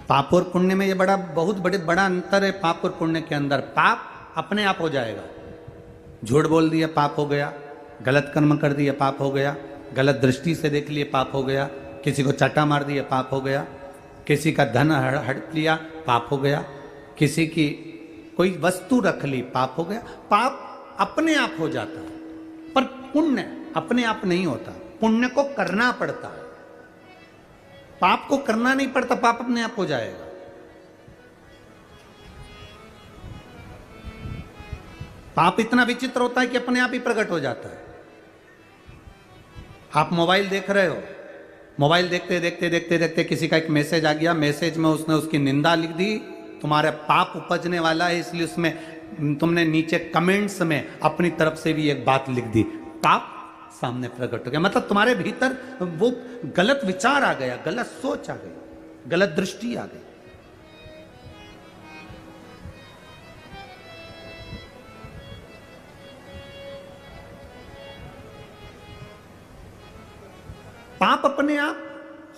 पाप और पुण्य में ये बहुत बड़ा अंतर है। पाप और पुण्य के अंदर पाप अपने आप हो जाएगा। झूठ बोल दिया पाप हो गया, गलत कर्म कर दिया पाप हो गया, गलत दृष्टि से देख लिए पाप हो गया, किसी को चाटा मार दिया पाप हो गया, किसी का धन हड़प लिया पाप हो गया, किसी की कोई वस्तु रख ली पाप हो गया। पाप अपने आप हो जाता है, पर पुण्य अपने आप नहीं होता, पुण्य को करना पड़ता है। पाप को करना नहीं पड़ता, पाप अपने आप हो जाएगा। पाप इतना विचित्र होता है कि अपने आप ही प्रकट हो जाता है। आप मोबाइल देख रहे हो, मोबाइल देखते देखते देखते देखते किसी का एक मैसेज आ गया, मैसेज में उसने उसकी निंदा लिख दी, तुम्हारा पाप उपजने वाला है, इसलिए उसमें तुमने नीचे कमेंट्स में अपनी तरफ से भी एक बात लिख दी, पाप सामने प्रकट हो गया। मतलब तुम्हारे भीतर वो गलत विचार आ गया, गलत सोच आ गई, गलत दृष्टि आ गई। पाप अपने आप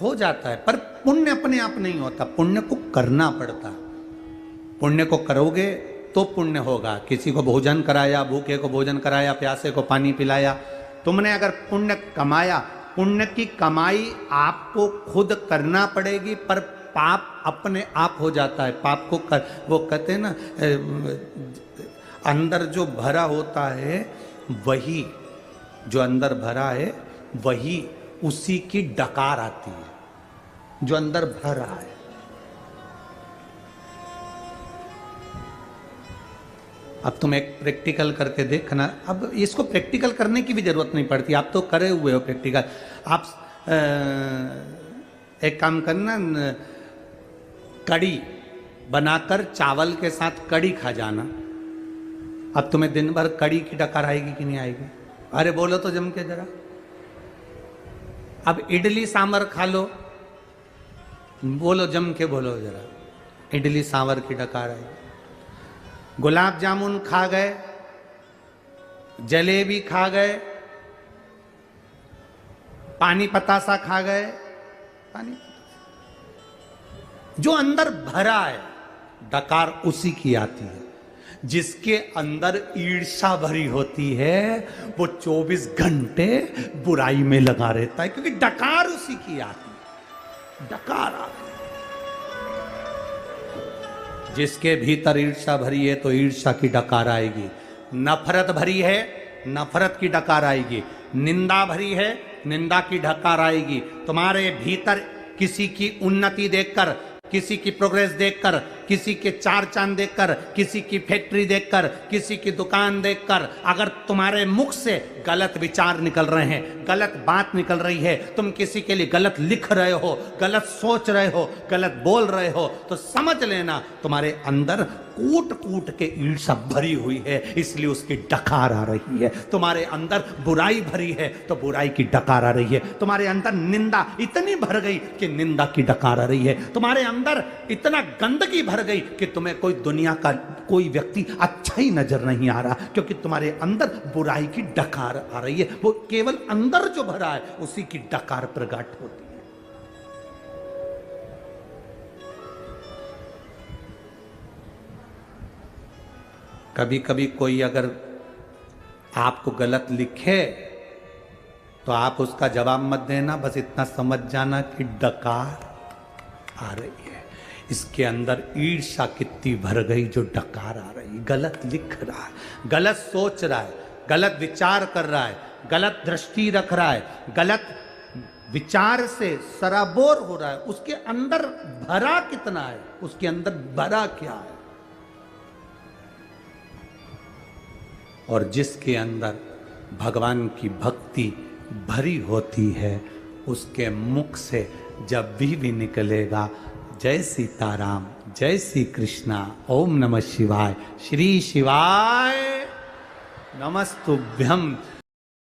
हो जाता है, पर पुण्य अपने आप नहीं होता, पुण्य को करना पड़ता। पुण्य को करोगे तो पुण्य होगा। किसी को भोजन कराया, भूखे को भोजन कराया, प्यासे को पानी पिलाया, तुमने अगर पुण्य कमाया, पुण्य की कमाई आपको खुद करना पड़ेगी, पर पाप अपने आप हो जाता है। पाप को वो कहते हैं ना, अंदर जो भरा होता है वही, जो अंदर भरा है वही, उसी की डकार आती है, जो अंदर भर रहा है। अब तुम एक प्रैक्टिकल करके देखना। अब इसको प्रैक्टिकल करने की भी जरूरत नहीं पड़ती, आप तो करे हुए हो प्रैक्टिकल। आप एक काम करना, कड़ी बनाकर चावल के साथ कड़ी खा जाना। अब तुम्हें दिन भर कड़ी की डकार आएगी कि नहीं आएगी? अरे बोलो तो जम के जरा। अब इडली सांभर खा लो, बोलो जम के बोलो जरा, इडली सांभर की डकार आएगी। गुलाब जामुन खा गए, जलेबी खा गए, पानी पतासा खा गए, पानी जो अंदर भरा है डकार उसी की आती है। जिसके अंदर ईर्ष्या भरी होती है वो 24 घंटे बुराई में लगा रहता है, क्योंकि डकार उसी की आती है, डकार आती है। जिसके भीतर ईर्ष्या भरी है तो ईर्ष्या की डकार आएगी। नफरत भरी है, नफरत की डकार आएगी। निंदा भरी है, निंदा की डकार आएगी। तुम्हारे भीतर किसी की उन्नति देखकर, किसी की प्रोग्रेस देखकर, किसी के चार चांद देखकर, किसी की फैक्ट्री देखकर, किसी की दुकान देखकर, अगर तुम्हारे मुख से गलत विचार निकल रहे हैं, गलत बात निकल रही है, तुम किसी के लिए गलत लिख रहे हो, गलत सोच रहे हो, गलत बोल रहे हो, तो समझ लेना तुम्हारे अंदर कूट कूट के ईर्ष्या भरी हुई है, इसलिए उसकी डकार आ रही है। तुम्हारे अंदर बुराई भरी है तो बुराई की डकार आ रही है। तुम्हारे अंदर निंदा इतनी भर गई कि निंदा की डकार आ रही है। तुम्हारे अंदर इतना गंदगी भर गई कि तुम्हें कोई दुनिया का कोई व्यक्ति अच्छा ही नजर नहीं आ रहा, क्योंकि तुम्हारे अंदर बुराई की डकार आ रही है। वो केवल अंदर जो भरा है उसी की डकार प्रकट होती है। कभी कभी कोई अगर आपको गलत लिखे तो आप उसका जवाब मत देना, बस इतना समझ जाना कि डकार आ रही है। इसके अंदर ईर्ष्या कितनी भर गई जो डकार आ रही, गलत लिख रहा है, गलत सोच रहा है, गलत विचार कर रहा है, गलत दृष्टि रख रहा है, गलत विचार से सराबोर हो रहा है। उसके अंदर भरा कितना है, उसके अंदर भरा क्या है। और जिसके अंदर भगवान की भक्ति भरी होती है उसके मुख से जब भी निकलेगा जय सीताराम, जय श्री कृष्णा, ओम नमः शिवाय, श्री शिवाय नमस्तुभ्यम।